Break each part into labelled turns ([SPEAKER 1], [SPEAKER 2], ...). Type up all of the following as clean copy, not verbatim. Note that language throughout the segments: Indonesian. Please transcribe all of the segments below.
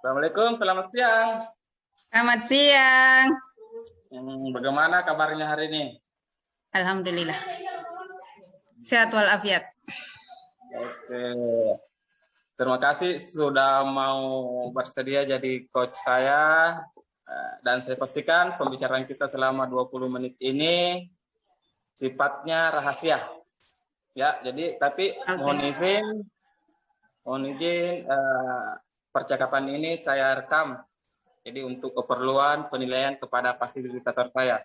[SPEAKER 1] Assalamualaikum, selamat siang.
[SPEAKER 2] Selamat siang.
[SPEAKER 1] Bagaimana kabarnya hari ini?
[SPEAKER 2] Alhamdulillah. Sehat walafiat.
[SPEAKER 1] Oke. Terima kasih sudah mau bersedia jadi coach saya. Dan saya pastikan pembicaraan kita selama 20 menit ini sifatnya rahasia. Ya, jadi tapi mohon izin percakapan ini saya rekam. Jadi untuk keperluan penilaian kepada fasilitator saya.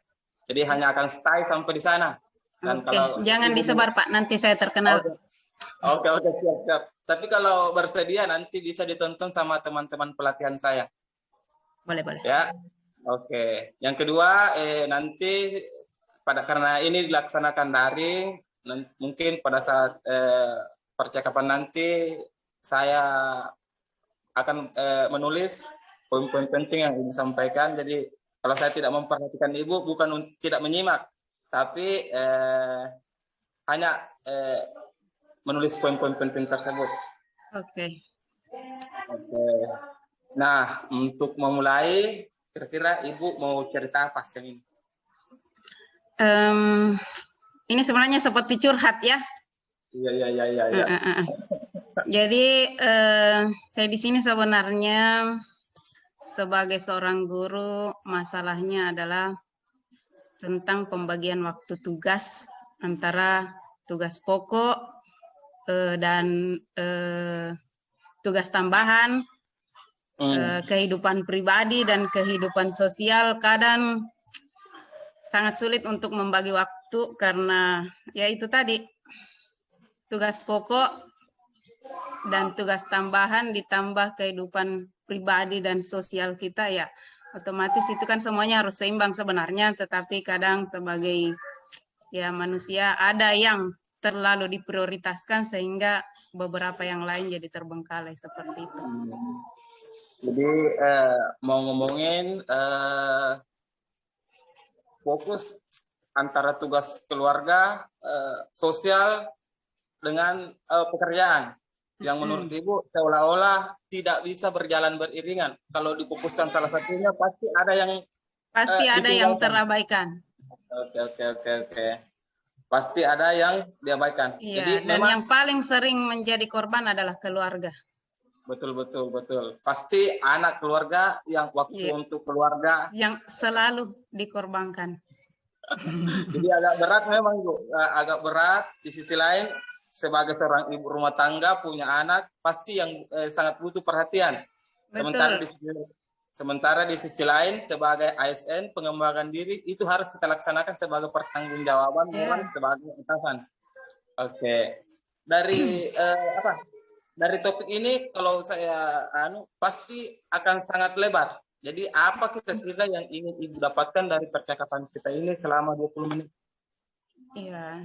[SPEAKER 1] Jadi hanya akan stay sampai di sana. Dan kalau
[SPEAKER 2] jangan disebar Pak, nanti saya terkenal.
[SPEAKER 1] Oke, siap. Tapi kalau bersedia nanti bisa ditonton sama teman-teman pelatihan saya.
[SPEAKER 2] Boleh.
[SPEAKER 1] Ya, oke. Yang kedua, nanti karena ini dilaksanakan daring, mungkin pada saat percakapan nanti saya akan menulis poin-poin penting yang ingin disampaikan. Jadi kalau saya tidak memperhatikan Ibu, bukan tidak menyimak, tapi hanya menulis poin-poin penting tersebut. Oke. Nah, untuk memulai, kira-kira Ibu mau cerita apa siang ini?
[SPEAKER 2] Ini sebenarnya seperti curhat ya.
[SPEAKER 1] Iya.
[SPEAKER 2] Jadi saya di sini sebenarnya sebagai seorang guru, masalahnya adalah tentang pembagian waktu tugas antara tugas pokok dan tugas tambahan, kehidupan pribadi dan kehidupan sosial. Kadang sangat sulit untuk membagi waktu karena ya itu tadi, tugas pokok dan tugas tambahan ditambah kehidupan pribadi dan sosial kita, ya otomatis itu kan semuanya harus seimbang sebenarnya, tetapi kadang sebagai ya manusia ada yang terlalu diprioritaskan sehingga beberapa yang lain jadi terbengkalai seperti itu.
[SPEAKER 1] Jadi mau ngomongin fokus antara tugas keluarga, sosial dengan pekerjaan yang menurut Ibu seolah-olah tidak bisa berjalan beriringan. Kalau difokuskan salah satunya pasti ada yang
[SPEAKER 2] terabaikan.
[SPEAKER 1] Oke. Pasti ada yang diabaikan.
[SPEAKER 2] Iya,
[SPEAKER 1] jadi
[SPEAKER 2] dan
[SPEAKER 1] memang
[SPEAKER 2] yang paling sering menjadi korban adalah keluarga.
[SPEAKER 1] Betul. Pasti anak keluarga yang waktu untuk keluarga
[SPEAKER 2] yang selalu dikorbankan.
[SPEAKER 1] Jadi agak berat memang, Bu. Agak berat. Di sisi lain, sebagai seorang ibu rumah tangga punya anak, pasti yang sangat butuh perhatian. Sementara di sisi lain, sebagai ASN pengembangan diri itu harus kita laksanakan sebagai pertanggungjawaban sebagai atasan. Oke. Dari topik ini kalau saya pasti akan sangat lebar. Jadi apa kira-kira yang ingin Ibu dapatkan dari percakapan kita ini selama 20 menit?
[SPEAKER 2] Iya.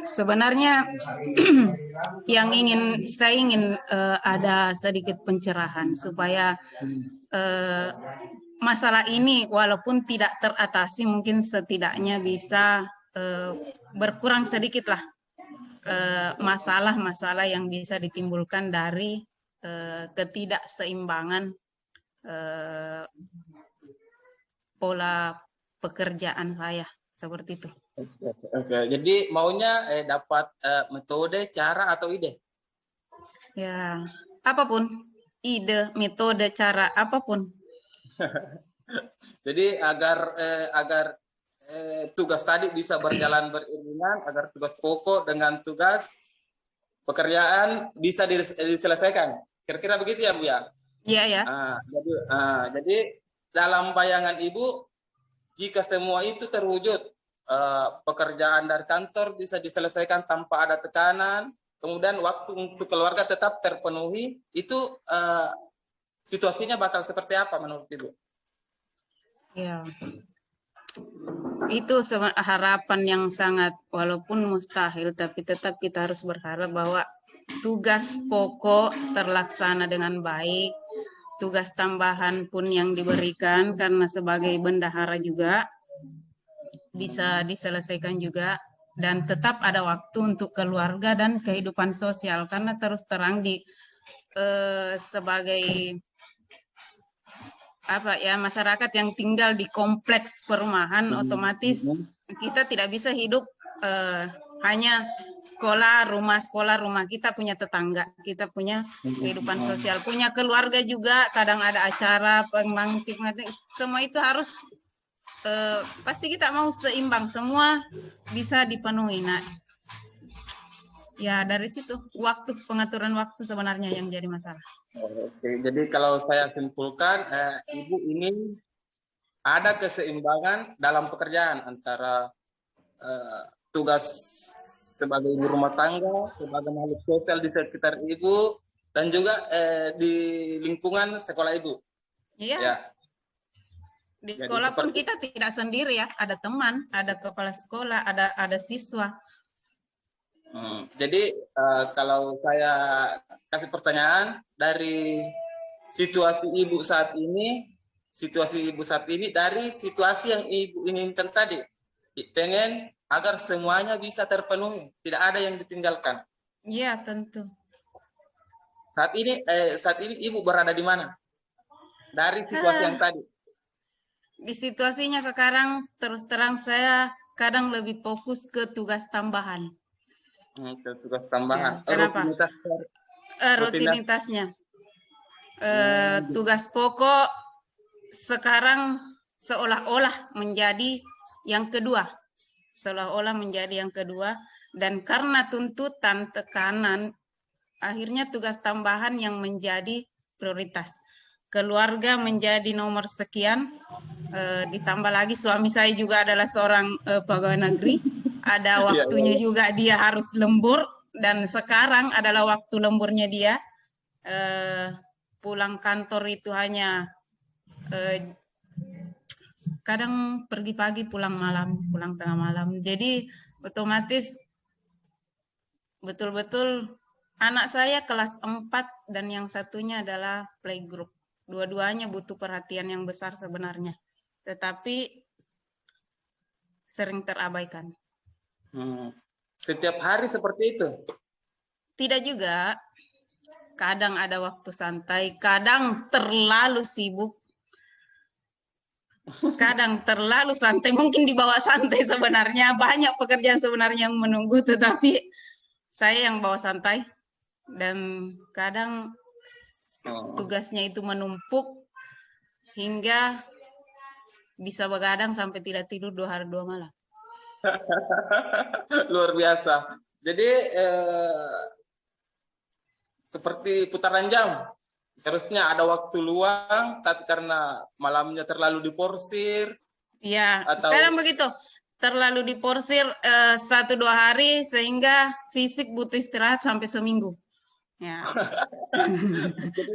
[SPEAKER 2] Sebenarnya yang saya ingin ada sedikit pencerahan supaya masalah ini walaupun tidak teratasi mungkin setidaknya bisa berkurang sedikit lah masalah-masalah yang bisa ditimbulkan dari ketidakseimbangan pola pekerjaan saya seperti itu.
[SPEAKER 1] Oke. Jadi maunya dapat metode, cara atau ide?
[SPEAKER 2] Ya, apapun, ide, metode, cara, apapun.
[SPEAKER 1] Jadi agar tugas tadi bisa berjalan beriringan, agar tugas pokok dengan tugas pekerjaan bisa diselesaikan. Kira-kira begitu ya, Bu ya?
[SPEAKER 2] Iya.
[SPEAKER 1] Jadi dalam bayangan Ibu, jika semua itu terwujud, pekerjaan dari kantor bisa diselesaikan tanpa ada tekanan, kemudian waktu untuk keluarga tetap terpenuhi, itu situasinya bakal seperti apa menurut Ibu?
[SPEAKER 2] Ya, itu harapan yang sangat walaupun mustahil, tapi tetap kita harus berharap bahwa tugas pokok terlaksana dengan baik, tugas tambahan pun yang diberikan karena sebagai bendahara juga bisa diselesaikan juga, dan tetap ada waktu untuk keluarga dan kehidupan sosial, karena terus terang sebagai apa ya, masyarakat yang tinggal di kompleks perumahan, otomatis kita tidak bisa hidup hanya sekolah, rumah kita punya tetangga, kita punya kehidupan sosial, punya keluarga juga, kadang ada acara pemangtik, semua itu harus pasti kita mau seimbang, semua bisa dipenuhi. Nah, ya dari situ pengaturan waktu sebenarnya yang jadi masalah.
[SPEAKER 1] Oke, jadi kalau saya simpulkan, Ibu ini ada keseimbangan dalam pekerjaan antara tugas sebagai ibu rumah tangga, sebagai makhluk sosial di sekitar Ibu, dan juga di lingkungan sekolah Ibu.
[SPEAKER 2] Iya.
[SPEAKER 1] Ya.
[SPEAKER 2] Di sekolah pun kita tidak sendiri ya, ada teman, ada kepala sekolah, ada siswa.
[SPEAKER 1] Jadi kalau saya kasih pertanyaan dari situasi Ibu saat ini dari situasi yang Ibu inginkan tadi, pengen agar semuanya bisa terpenuhi, tidak ada yang ditinggalkan.
[SPEAKER 2] Iya, tentu.
[SPEAKER 1] Saat ini Ibu berada di mana? Dari situasi yang tadi.
[SPEAKER 2] Di situasinya sekarang terus terang saya kadang lebih fokus ke tugas tambahan.
[SPEAKER 1] Tugas tambahan.
[SPEAKER 2] Ya, kenapa? Rutinitasnya. Tugas pokok sekarang seolah-olah menjadi yang kedua. Dan karena tuntutan, tekanan, akhirnya tugas tambahan yang menjadi prioritas. Keluarga menjadi nomor sekian, ditambah lagi suami saya juga adalah seorang pegawai negeri, ada waktunya juga dia harus lembur, dan sekarang adalah waktu lemburnya dia, pulang kantor itu hanya kadang pergi pagi, pulang tengah malam, jadi otomatis betul-betul anak saya kelas 4 dan yang satunya adalah playgroup. Dua-duanya butuh perhatian yang besar sebenarnya, tetapi sering terabaikan.
[SPEAKER 1] Setiap hari seperti itu? Tidak
[SPEAKER 2] juga. Kadang ada waktu santai, kadang terlalu sibuk, kadang terlalu santai. Mungkin dibawa santai sebenarnya. Banyak pekerjaan sebenarnya yang menunggu, tetapi saya yang bawa santai. Dan kadang tugasnya itu menumpuk hingga bisa begadang sampai tidak tidur 2 hari 2 malam.
[SPEAKER 1] Luar biasa. Jadi seperti putaran jam. Seharusnya ada waktu luang, tapi karena malamnya terlalu diporsir.
[SPEAKER 2] Iya, kadang begitu. Terlalu diporsir 1-2 hari sehingga fisik butuh istirahat sampai seminggu. Ya.
[SPEAKER 1] Jadi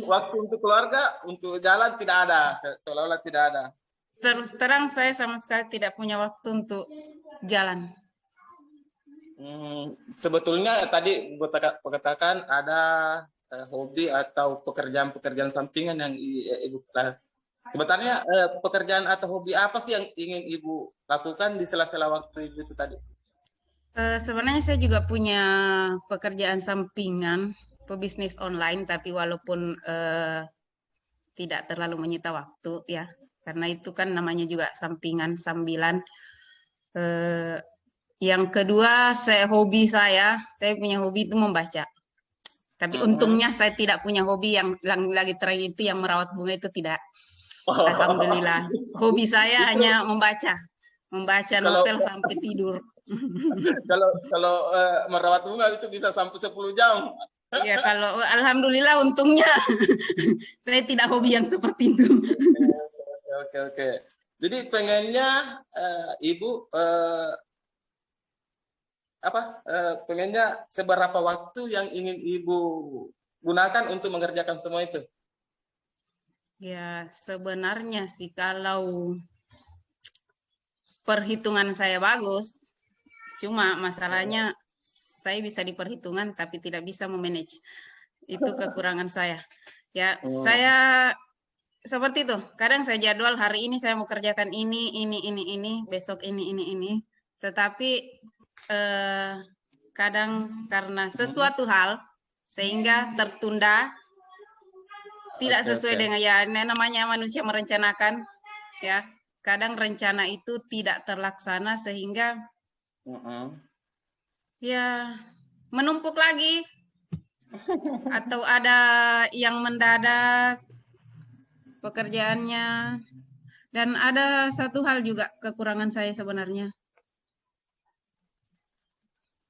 [SPEAKER 1] waktu untuk keluarga, untuk jalan tidak ada, seolah-olah tidak ada.
[SPEAKER 2] Terus terang saya sama sekali tidak punya waktu untuk jalan.
[SPEAKER 1] Sebetulnya tadi gue katakan ada hobi atau pekerjaan sampingan yang Ibu sebenarnya pekerjaan atau hobi apa sih yang ingin Ibu lakukan di sela-sela waktu itu tadi?
[SPEAKER 2] Sebenarnya saya juga punya pekerjaan sampingan, pebisnis online, tapi walaupun tidak terlalu menyita waktu ya, karena itu kan namanya juga sampingan, sambilan. Yang kedua, saya punya hobi itu membaca. Tapi untungnya saya tidak punya hobi yang lagi tren itu, yang merawat bunga itu tidak. Alhamdulillah. Hobi saya hanya membaca novel sampai tidur.
[SPEAKER 1] Kalau merawat bunga itu bisa sampai 10 jam.
[SPEAKER 2] Ya, kalau alhamdulillah untungnya saya tidak hobi yang seperti itu.
[SPEAKER 1] Oke. Jadi pengennya Ibu pengennya seberapa waktu yang ingin Ibu gunakan untuk mengerjakan semua itu?
[SPEAKER 2] Ya, sebenarnya sih kalau perhitungan saya bagus, cuma masalahnya saya bisa diperhitungan tapi tidak bisa memanage. Itu kekurangan saya. Ya, saya seperti itu. Kadang saya jadwal hari ini saya mau kerjakan ini, besok ini. Tetapi kadang karena sesuatu hal sehingga tertunda, tidak sesuai dengan ya namanya manusia merencanakan, ya. Kadang rencana itu tidak terlaksana sehingga ya menumpuk lagi atau ada yang mendadak pekerjaannya. Dan ada satu hal juga kekurangan saya sebenarnya.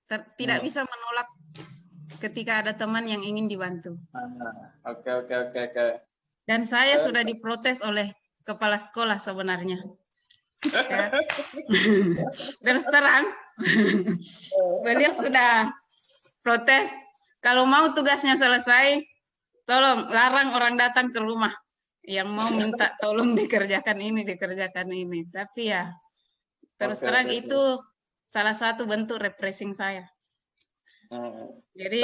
[SPEAKER 2] Tidak bisa menolak ketika ada teman yang ingin dibantu.
[SPEAKER 1] Oke.
[SPEAKER 2] Dan saya sudah diprotes oleh kepala sekolah sebenarnya. Ya. Terus terang, beliau sudah protes. Kalau mau tugasnya selesai, tolong larang orang datang ke rumah yang mau minta tolong dikerjakan ini. Tapi ya, terus terang itu salah satu bentuk repressing saya. Jadi,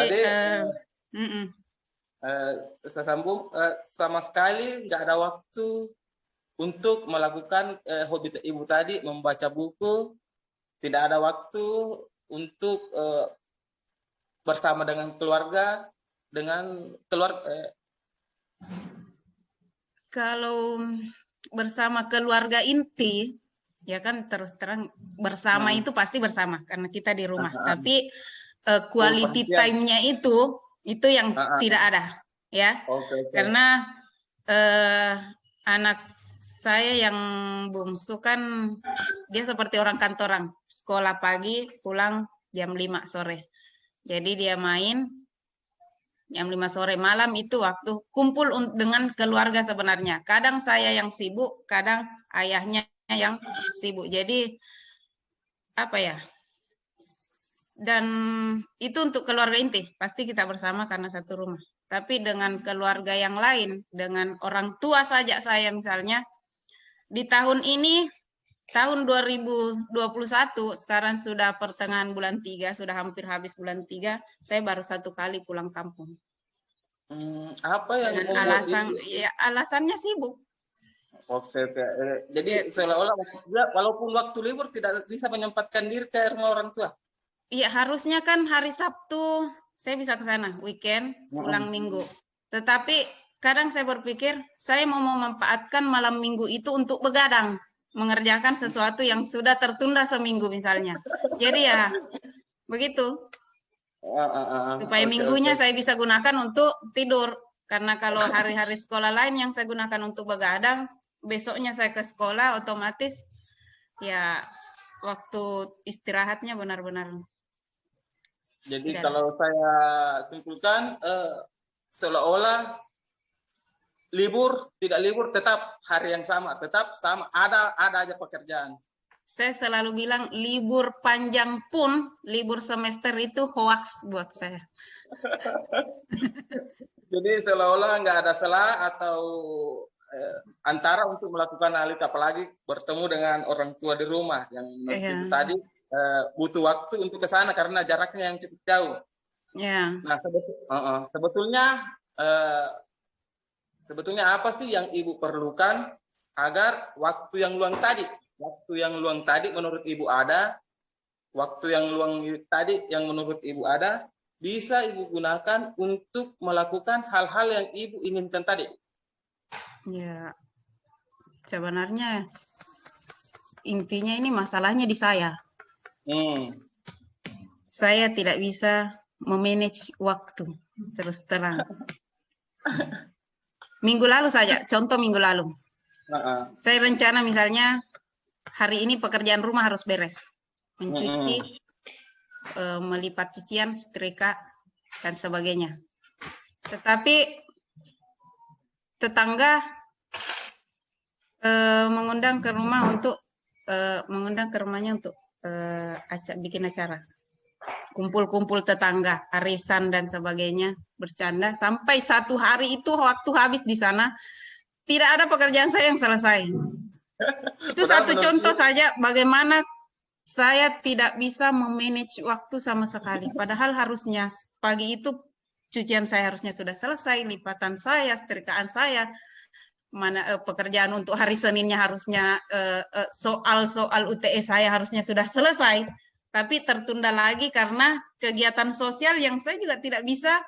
[SPEAKER 1] saya sambung, sama sekali nggak ada waktu untuk melakukan hobi ibu tadi, membaca buku. Tidak ada waktu untuk bersama dengan keluarga,
[SPEAKER 2] kalau bersama keluarga inti, ya kan terus terang bersama itu pasti bersama karena kita di rumah. Tapi quality time-nya itu yang tidak ada, ya. Karena anak saya yang bungsu kan dia seperti orang kantoran, sekolah pagi, pulang jam 5 sore. Jadi dia main jam 5 sore, malam itu waktu kumpul dengan keluarga sebenarnya. Kadang saya yang sibuk, kadang ayahnya yang sibuk. Jadi apa ya? Dan itu untuk keluarga inti, pasti kita bersama karena satu rumah. Tapi dengan keluarga yang lain, dengan orang tua saja saya misalnya, di tahun ini, tahun 2021, sekarang sudah pertengahan bulan 3, sudah hampir habis bulan 3, saya baru 1 kali pulang kampung.
[SPEAKER 1] Apa yang
[SPEAKER 2] membuat ya, alasannya sibuk.
[SPEAKER 1] Oke. Jadi seolah-olah walaupun waktu libur tidak bisa menyempatkan diri ke rumah orang tua.
[SPEAKER 2] Iya, harusnya kan hari Sabtu saya bisa ke sana, weekend, pulang Minggu. Tetapi kadang saya berpikir, saya mau memanfaatkan malam Minggu itu untuk begadang, mengerjakan sesuatu yang sudah tertunda seminggu misalnya. Jadi ya, begitu. Supaya minggunya saya bisa gunakan untuk tidur. Karena kalau hari-hari sekolah lain yang saya gunakan untuk begadang, besoknya saya ke sekolah, otomatis ya waktu istirahatnya benar-benar.
[SPEAKER 1] Jadi kalau saya simpulkan, seolah-olah libur, tidak libur, tetap hari yang sama, tetap sama, ada aja pekerjaan.
[SPEAKER 2] Saya selalu bilang libur panjang pun, libur semester itu hoax buat saya.
[SPEAKER 1] Jadi seolah-olah nggak ada celah atau antara untuk melakukan hal itu, apalagi bertemu dengan orang tua di rumah yang itu tadi butuh waktu untuk ke sana karena jaraknya yang cukup jauh. Nah, sebetulnya apa sih yang ibu perlukan agar waktu yang luang tadi menurut ibu ada, waktu yang luang tadi yang menurut ibu ada, bisa ibu gunakan untuk melakukan hal-hal yang ibu inginkan tadi?
[SPEAKER 2] Ya, sebenarnya intinya ini masalahnya di saya. Saya tidak bisa memanage waktu, terus terang. Minggu lalu saja, contoh minggu lalu. Saya rencana misalnya, hari ini pekerjaan rumah harus beres. Mencuci, melipat cucian, setrika, dan sebagainya. Tetapi tetangga mengundang ke rumah untuk bikin acara, kumpul-kumpul tetangga, arisan dan sebagainya, bercanda sampai 1 hari itu waktu habis di sana, tidak ada pekerjaan saya yang selesai. Itu satu contoh saja bagaimana saya tidak bisa memanage waktu sama sekali. Padahal harusnya pagi itu cucian saya harusnya sudah selesai, lipatan saya, setrikaan saya, pekerjaan untuk hari Seninnya harusnya soal-soal UTS saya harusnya sudah selesai, tapi tertunda lagi karena kegiatan sosial yang saya juga tidak bisa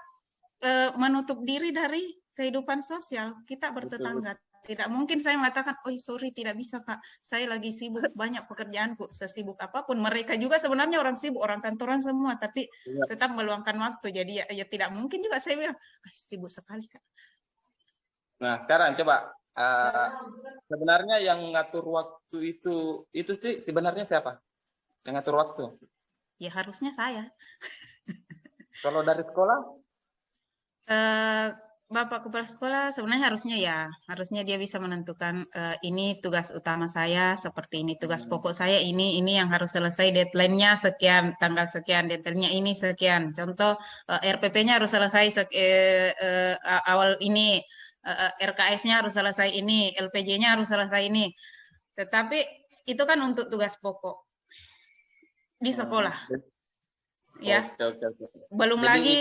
[SPEAKER 2] menutup diri dari kehidupan sosial. Kita bertetangga. Tidak mungkin saya mengatakan, oh sorry tidak bisa Kak, saya lagi sibuk, banyak pekerjaanku, sesibuk apapun. Mereka juga sebenarnya orang sibuk, orang kantoran semua, tapi tetap meluangkan waktu. Jadi ya tidak mungkin juga saya bilang, sibuk sekali Kak.
[SPEAKER 1] Nah sekarang coba, sebenarnya yang ngatur waktu itu sih sebenarnya siapa? Yang ngatur waktu?
[SPEAKER 2] Ya harusnya saya.
[SPEAKER 1] Kalau dari sekolah?
[SPEAKER 2] Bapak kepala sekolah sebenarnya harusnya dia bisa menentukan ini tugas utama saya seperti ini, tugas pokok saya ini yang harus selesai, deadline-nya sekian, tanggal sekian, detailnya ini sekian. Contoh RPP-nya harus selesai awal ini, RKS-nya harus selesai ini, LPJ-nya harus selesai ini. Tetapi itu kan untuk tugas pokok di sekolah. Ya.
[SPEAKER 1] Okay.
[SPEAKER 2] Belum jadi lagi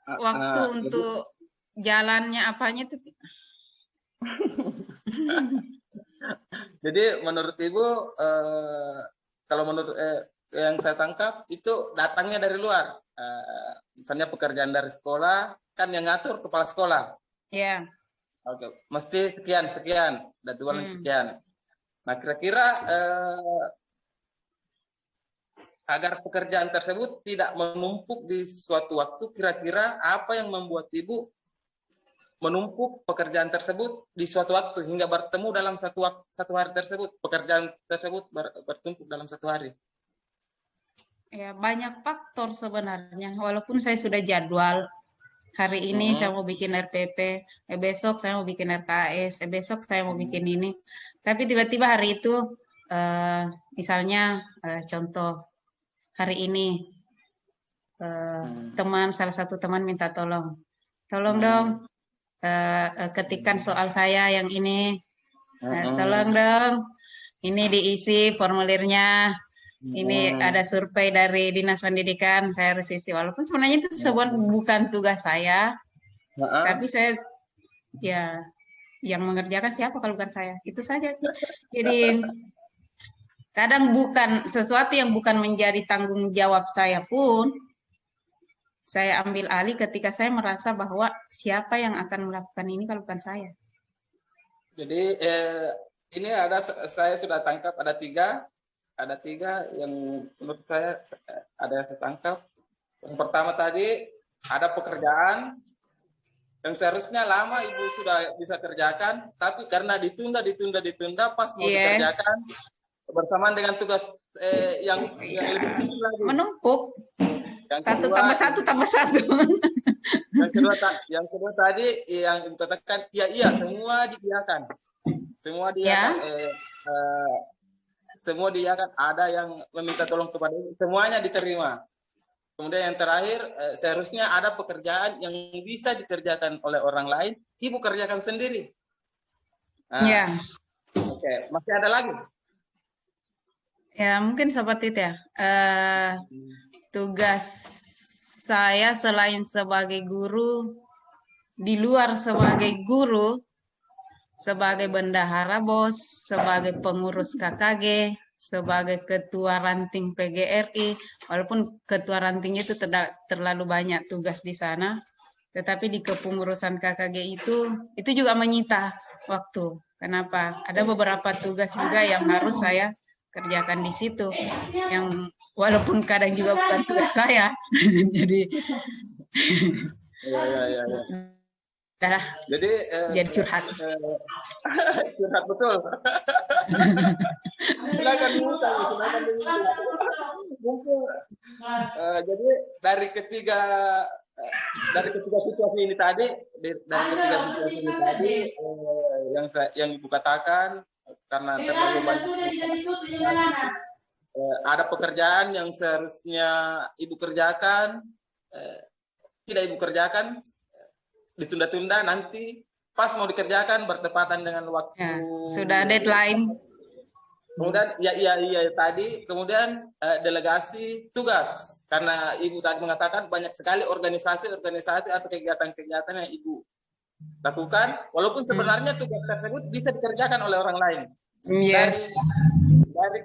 [SPEAKER 2] waktu untuk jalannya apanya itu.
[SPEAKER 1] Jadi menurut Ibu, kalau menurut yang saya tangkap itu datangnya dari luar. Misalnya pekerjaan dari sekolah kan yang ngatur kepala sekolah.
[SPEAKER 2] Iya.
[SPEAKER 1] Oke, mesti sekian jadwal sekian. Nah kira-kira agar pekerjaan tersebut tidak menumpuk di suatu waktu, kira-kira apa yang membuat Ibu menumpuk pekerjaan tersebut di suatu waktu hingga bertemu dalam satu hari tersebut, pekerjaan tersebut bertumpuk dalam satu hari?
[SPEAKER 2] Ya, banyak faktor sebenarnya. Walaupun saya sudah jadwal, hari ini saya mau bikin RPP, besok saya mau bikin RKS, besok saya mau bikin ini. Tapi tiba-tiba hari itu, misalnya contoh, hari ini salah satu teman minta tolong dong ketikkan soal saya yang ini, tolong dong ini diisi formulirnya, ini ada survei dari Dinas Pendidikan, saya harus isi. Walaupun sebenarnya itu sebenarnya bukan tugas saya, tapi saya ya yang mengerjakan siapa kalau bukan saya, itu saja sih. Jadi kadang bukan sesuatu yang bukan menjadi tanggung jawab saya pun, saya ambil alih ketika saya merasa bahwa siapa yang akan melakukan ini kalau bukan saya.
[SPEAKER 1] Jadi ini saya sudah tangkap ada tiga yang menurut saya ada yang saya tangkap. Yang pertama tadi ada pekerjaan yang seharusnya lama Ibu sudah bisa kerjakan, tapi karena ditunda pas mau dikerjakan bersamaan dengan tugas yang lebih tinggi lagi.
[SPEAKER 2] Menumpuk. Satu tambah satu.
[SPEAKER 1] Yang kedua tadi yang dikatakan iya semua diiyakan. Semua diiyakan, ada yang meminta tolong kepada Ibu, semuanya diterima. Kemudian yang terakhir seharusnya ada pekerjaan yang bisa dikerjakan oleh orang lain, Ibu kerjakan sendiri. Nah, Oke, masih ada lagi?
[SPEAKER 2] Ya, mungkin seperti itu ya. Tugas saya selain sebagai guru, di luar sebagai guru, sebagai bendahara BOS, sebagai pengurus KKG, sebagai ketua ranting PGRI, walaupun ketua rantingnya itu terlalu banyak tugas di sana, tetapi di kepengurusan KKG itu juga menyita waktu. Kenapa? Ada beberapa tugas juga yang harus saya kerjakan di situ, yang walaupun kadang juga bukan tugas saya. Jadi jadi curhat.
[SPEAKER 1] Curhat betul. Silakan diminta. Jadi dari ketiga situasi ini tadi, yang Ibu katakan, karena terlalu banyak ada pekerjaan yang seharusnya Ibu kerjakan, tidak Ibu kerjakan, ditunda-tunda, nanti pas mau dikerjakan bertepatan dengan waktu
[SPEAKER 2] sudah deadline.
[SPEAKER 1] Kemudian tadi kemudian delegasi tugas, karena Ibu tadi mengatakan banyak sekali organisasi atau kegiatan-kegiatan yang Ibu lakukan, walaupun sebenarnya tugas tersebut bisa dikerjakan oleh orang lain.
[SPEAKER 2] Yes.
[SPEAKER 1] Dari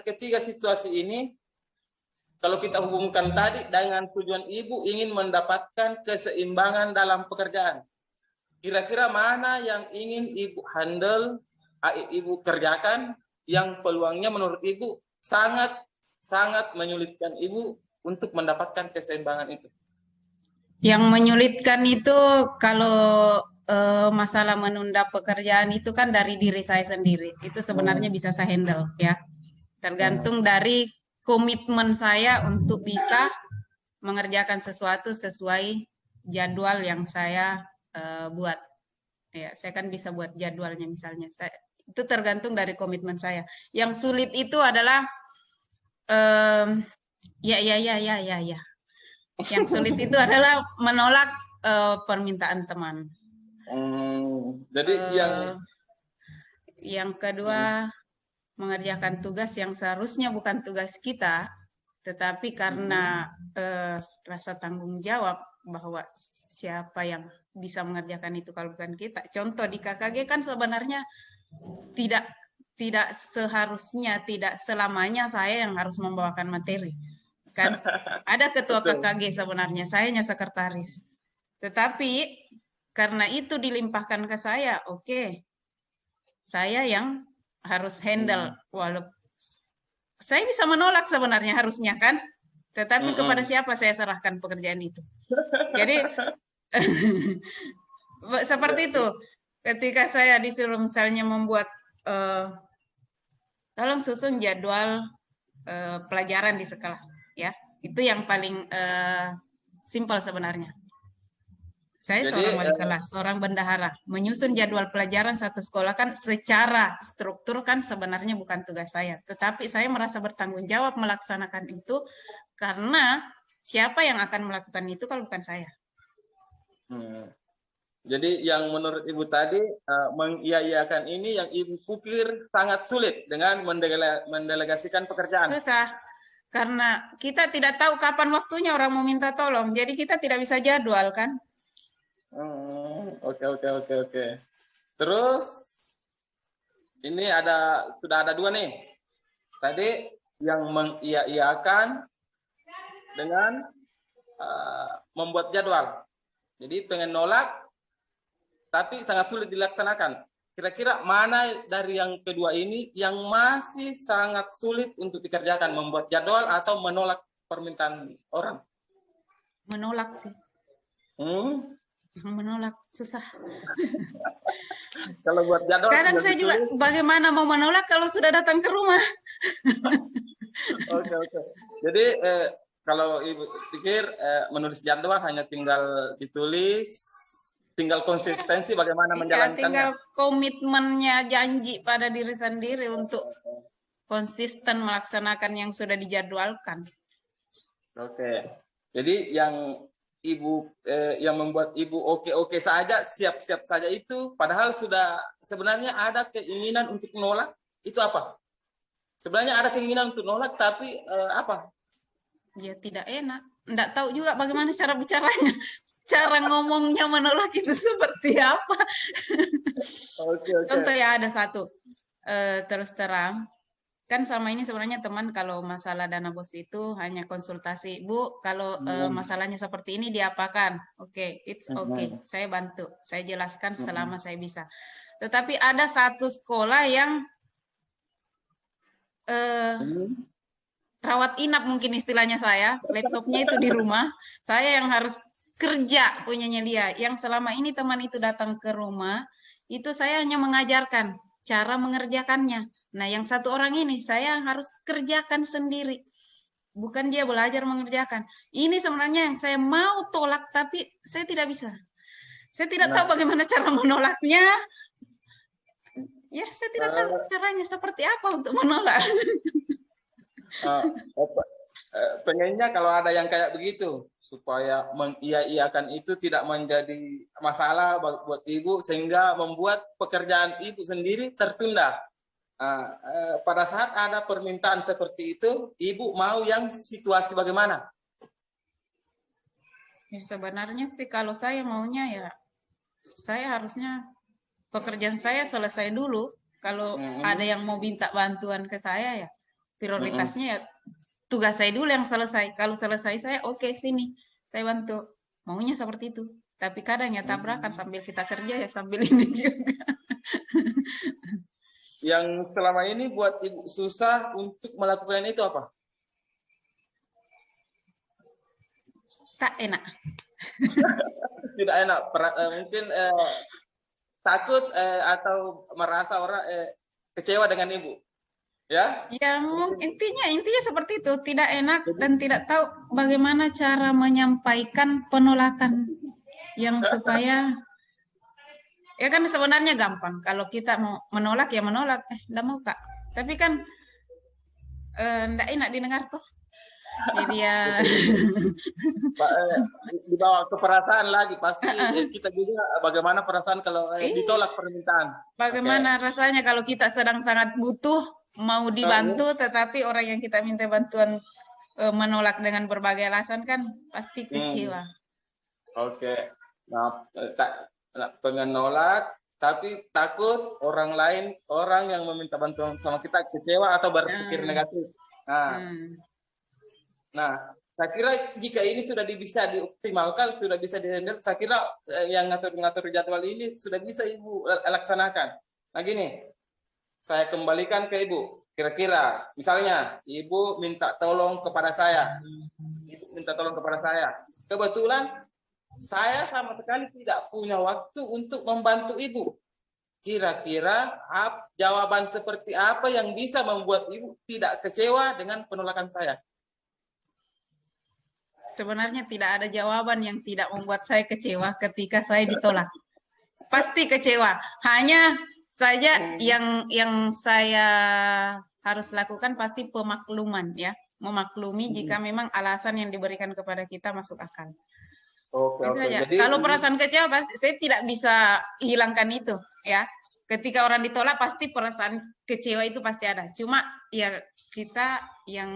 [SPEAKER 1] ketiga situasi ini, kalau kita hubungkan tadi dengan tujuan ibu ingin mendapatkan keseimbangan dalam pekerjaan, kira-kira mana yang ingin ibu handle, ibu kerjakan, yang peluangnya menurut ibu sangat menyulitkan ibu untuk mendapatkan keseimbangan itu?
[SPEAKER 2] Yang menyulitkan itu kalau masalah menunda pekerjaan itu kan dari diri saya sendiri. Itu sebenarnya bisa saya handle ya. Tergantung dari komitmen saya untuk bisa mengerjakan sesuatu sesuai jadwal yang saya buat. Ya, saya kan bisa buat jadwalnya misalnya. Itu tergantung dari komitmen saya. Yang sulit itu adalah ya. Yang sulit itu adalah menolak permintaan teman.
[SPEAKER 1] Jadi
[SPEAKER 2] yang kedua, mengerjakan tugas yang seharusnya bukan tugas kita, tetapi karena rasa tanggung jawab bahwa siapa yang bisa mengerjakan itu kalau bukan kita. Contoh di KKG kan sebenarnya tidak seharusnya, tidak selamanya saya yang harus membawakan materi. Kan ada ketua KKG sebenarnya, saya hanya sekretaris. Tetapi karena itu dilimpahkan ke saya, oke. Saya yang harus handle, walaupun saya bisa menolak sebenarnya harusnya kan, tetapi kepada siapa saya serahkan pekerjaan itu. Jadi seperti itu. Ketika saya disuruh misalnya membuat, tolong susun jadwal pelajaran di sekolah, ya itu yang paling simpel sebenarnya. Saya seorang wali kelas, seorang bendahara. Menyusun jadwal pelajaran satu sekolah kan secara struktur kan sebenarnya bukan tugas saya. Tetapi saya merasa bertanggung jawab melaksanakan itu karena siapa yang akan melakukan itu kalau bukan saya.
[SPEAKER 1] Jadi yang menurut Ibu tadi, mengiyakan ini yang Ibu pikir sangat sulit dengan mendelegasikan pekerjaan.
[SPEAKER 2] Susah. Karena kita tidak tahu kapan waktunya orang mau minta tolong. Jadi kita tidak bisa jadwal kan.
[SPEAKER 1] Oke. Terus ini sudah ada dua nih. Tadi yang mengiyakan dengan membuat jadwal. Jadi pengen nolak, tapi sangat sulit dilaksanakan. Kira-kira mana dari yang kedua ini yang masih sangat sulit untuk dikerjakan, membuat jadwal atau menolak permintaan orang?
[SPEAKER 2] Menolak sih. Menolak susah.
[SPEAKER 1] Kalau buat jadwal
[SPEAKER 2] kadang saya juga bagaimana mau menolak kalau sudah datang ke rumah.
[SPEAKER 1] Oke. Jadi kalau Ibu pikir menulis jadwal hanya tinggal ditulis, tinggal konsistensi bagaimana menjalankannya.
[SPEAKER 2] Tinggal komitmennya, janji pada diri sendiri untuk konsisten melaksanakan yang sudah dijadwalkan.
[SPEAKER 1] Oke. Jadi yang Ibu yang membuat Ibu oke saja, siap-siap saja itu, padahal sudah sebenarnya ada keinginan untuk menolak, itu apa? Sebenarnya ada keinginan untuk menolak, tapi apa?
[SPEAKER 2] Ya tidak enak. Tidak tahu juga bagaimana cara bicaranya. Cara ngomongnya menolak itu seperti apa.
[SPEAKER 1] Oke.
[SPEAKER 2] Contoh ya ada satu. Terus terang. Kan selama ini sebenarnya teman kalau masalah dana bos itu hanya konsultasi. Bu, kalau masalahnya seperti ini diapakan? Oke, it's okay. Saya bantu. Saya jelaskan selama saya bisa. Tetapi ada satu sekolah yang rawat inap mungkin istilahnya saya. Laptopnya itu di rumah. Saya yang harus kerja punyanya dia. Yang selama ini teman itu datang ke rumah, itu saya hanya mengajarkan cara mengerjakannya. Nah, yang satu orang ini saya harus kerjakan sendiri. Bukan dia belajar mengerjakan. Ini sebenarnya yang saya mau tolak, tapi saya tidak bisa. Saya tidak tahu bagaimana cara menolaknya. Ya, saya tidak tahu caranya seperti apa untuk menolak.
[SPEAKER 1] Pengennya kalau ada yang kayak begitu, supaya mengiyakan itu tidak menjadi masalah buat Ibu, sehingga membuat pekerjaan Ibu sendiri tertunda. Pada saat ada permintaan seperti itu, Ibu mau yang situasi bagaimana?
[SPEAKER 2] Ya, sebenarnya sih kalau saya maunya ya saya harusnya pekerjaan saya selesai dulu. Kalau ada yang mau minta bantuan ke saya ya prioritasnya ya tugas saya dulu yang selesai. Kalau selesai saya oke, sini saya bantu. Maunya seperti itu. Tapi kadang ya tabrakan sambil kita kerja ya sambil ini juga.
[SPEAKER 1] Yang selama ini buat Ibu susah untuk melakukan itu apa?
[SPEAKER 2] Tak enak.
[SPEAKER 1] Tidak enak. Mungkin takut atau merasa orang kecewa dengan Ibu. Ya?
[SPEAKER 2] Ya, intinya seperti itu, tidak enak dan tidak tahu bagaimana cara menyampaikan penolakan yang supaya ya kan sebenarnya gampang. Kalau kita mau menolak ya menolak, enggak mau Kak. Tapi kan enggak enak didengar tuh. Jadi ya
[SPEAKER 1] dibawa ke perasaan lagi pasti kita juga bagaimana perasaan kalau ditolak permintaan.
[SPEAKER 2] Bagaimana rasanya kalau kita sedang sangat butuh mau dibantu tetapi orang yang kita minta bantuan menolak dengan berbagai alasan kan pasti kecewa.
[SPEAKER 1] Oke. Nah, pengen nolak tapi takut orang yang meminta bantuan sama kita kecewa atau berpikir negatif. Nah, saya kira jika ini sudah bisa dioptimalkan, sudah bisa dihandle, saya kira yang ngatur-ngatur jadwal ini sudah bisa Ibu laksanakan. Nah gini, saya kembalikan ke Ibu. Kira-kira, misalnya Ibu minta tolong kepada saya. Kebetulan saya sama sekali tidak punya waktu untuk membantu Ibu. Kira-kira jawaban seperti apa yang bisa membuat Ibu tidak kecewa dengan penolakan saya?
[SPEAKER 2] Sebenarnya tidak ada jawaban yang tidak membuat saya kecewa ketika saya ditolak. Pasti kecewa. Hanya saja yang saya harus lakukan pasti pemakluman ya. Memaklumi jika memang alasan yang diberikan kepada kita masuk akal. Oke. Jadi, kalau perasaan kecewa pasti saya tidak bisa hilangkan itu ya. Ketika orang ditolak pasti perasaan kecewa itu pasti ada. Cuma ya kita yang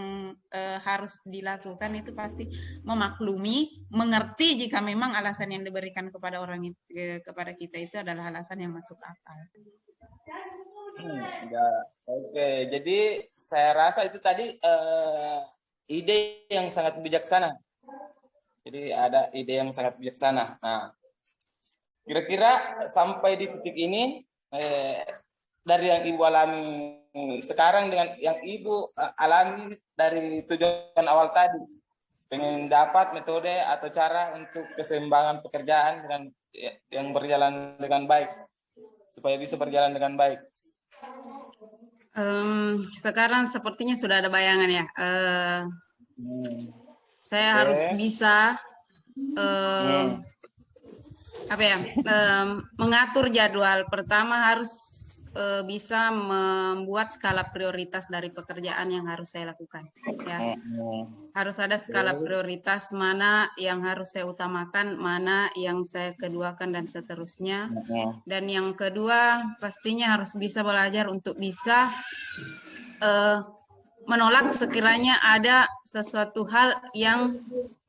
[SPEAKER 2] harus dilakukan itu pasti memaklumi, mengerti jika memang alasan yang diberikan kepada orang itu, kepada kita itu adalah alasan yang masuk akal.
[SPEAKER 1] Ya, oke. Jadi saya rasa itu tadi ide yang sangat bijaksana. Jadi ada ide yang sangat bijaksana. Nah, kira-kira sampai di titik ini dari yang Ibu alami sekarang dengan yang Ibu alami dari tujuan awal tadi, pengen dapat metode atau cara untuk keseimbangan pekerjaan dengan yang berjalan dengan baik, supaya bisa berjalan dengan baik.
[SPEAKER 2] Sekarang sepertinya sudah ada bayangan ya. Saya harus bisa mengatur jadwal. Pertama harus bisa membuat skala prioritas dari pekerjaan yang harus saya lakukan. Ya. Harus ada skala prioritas mana yang harus saya utamakan, mana yang saya keduakan dan seterusnya. Dan yang kedua pastinya harus bisa belajar untuk bisa menolak sekiranya ada sesuatu hal yang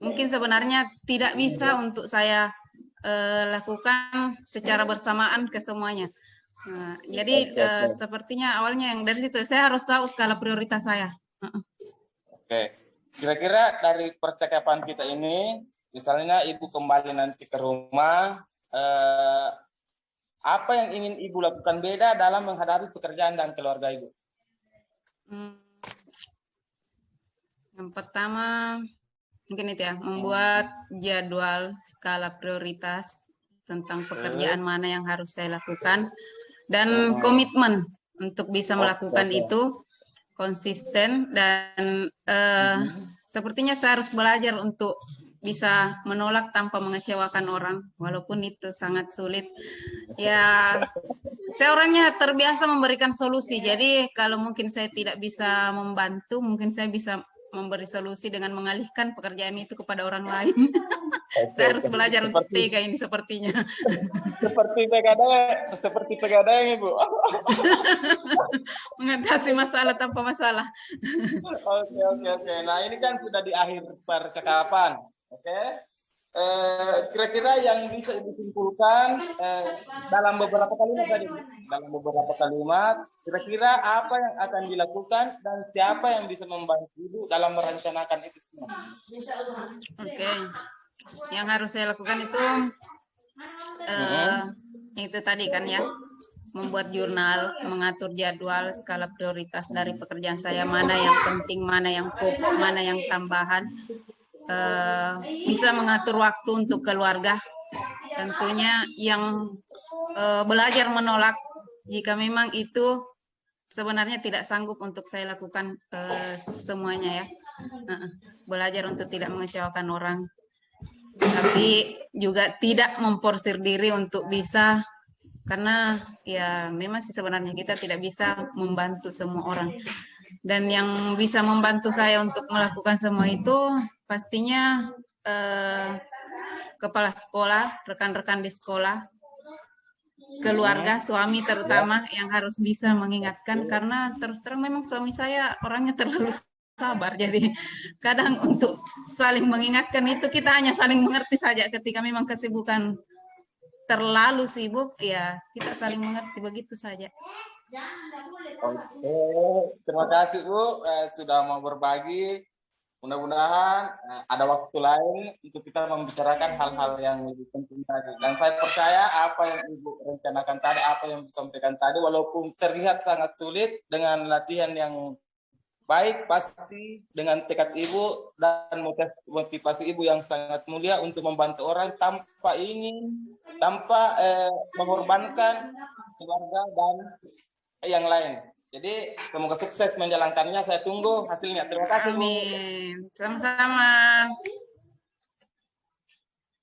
[SPEAKER 2] mungkin sebenarnya tidak bisa untuk saya lakukan secara bersamaan ke semuanya. Nah, jadi sepertinya awalnya yang dari situ saya harus tahu skala prioritas saya.
[SPEAKER 1] Oke, kira-kira dari percakapan kita ini, misalnya Ibu kembali nanti ke rumah, apa yang ingin Ibu lakukan beda dalam menghadapi pekerjaan dan keluarga Ibu?
[SPEAKER 2] Yang pertama mungkin itu ya, membuat jadwal skala prioritas tentang pekerjaan mana yang harus saya lakukan dan komitmen untuk bisa melakukan itu, konsisten dan sepertinya saya harus belajar untuk bisa menolak tanpa mengecewakan orang walaupun itu sangat sulit. Ya, saya orangnya terbiasa memberikan solusi. Jadi kalau mungkin saya tidak bisa membantu, mungkin saya bisa memberi solusi dengan mengalihkan pekerjaan itu kepada orang lain. Saya harus belajar untuk tega ini sepertinya.
[SPEAKER 1] Seperti pegadaian Ibu.
[SPEAKER 2] Mengatasi masalah tanpa masalah.
[SPEAKER 1] Oke. Nah ini kan sudah di akhir percakapan. Oke. kira-kira yang bisa disimpulkan dalam beberapa kalimat tadi, kira-kira apa yang akan dilakukan dan siapa yang bisa membantu Ibu dalam merencanakan itu semua?
[SPEAKER 2] Oke, yang harus saya lakukan itu itu tadi kan ya, membuat jurnal, mengatur jadwal, skala prioritas dari pekerjaan saya, mana yang penting, mana yang pokok, mana yang tambahan. Bisa mengatur waktu untuk keluarga, tentunya yang belajar menolak jika memang itu sebenarnya tidak sanggup untuk saya lakukan semuanya ya. Belajar untuk tidak mengecewakan orang, tapi juga tidak memforsir diri untuk bisa, karena ya memang sih sebenarnya kita tidak bisa membantu semua orang. Dan yang bisa membantu saya untuk melakukan semua itu pastinya kepala sekolah, rekan-rekan di sekolah, keluarga, suami terutama yang harus bisa mengingatkan, karena terus terang memang suami saya orangnya terlalu sabar, jadi kadang untuk saling mengingatkan itu kita hanya saling mengerti saja. Ketika memang kesibukan terlalu sibuk, ya kita saling mengerti, begitu saja.
[SPEAKER 1] Oke, terima kasih Bu sudah mau berbagi. Mudah-mudahan ada waktu lain untuk kita membicarakan hal-hal yang lebih penting tadi. Dan saya percaya apa yang Ibu rencanakan tadi, apa yang disampaikan tadi, walaupun terlihat sangat sulit, dengan latihan yang baik, pasti dengan tekad Ibu dan motivasi Ibu yang sangat mulia untuk membantu orang tanpa mengorbankan keluarga dan yang lain. Jadi semoga sukses menjalankannya. Saya tunggu hasilnya. Terima kasih.
[SPEAKER 2] Amin. Sama-sama.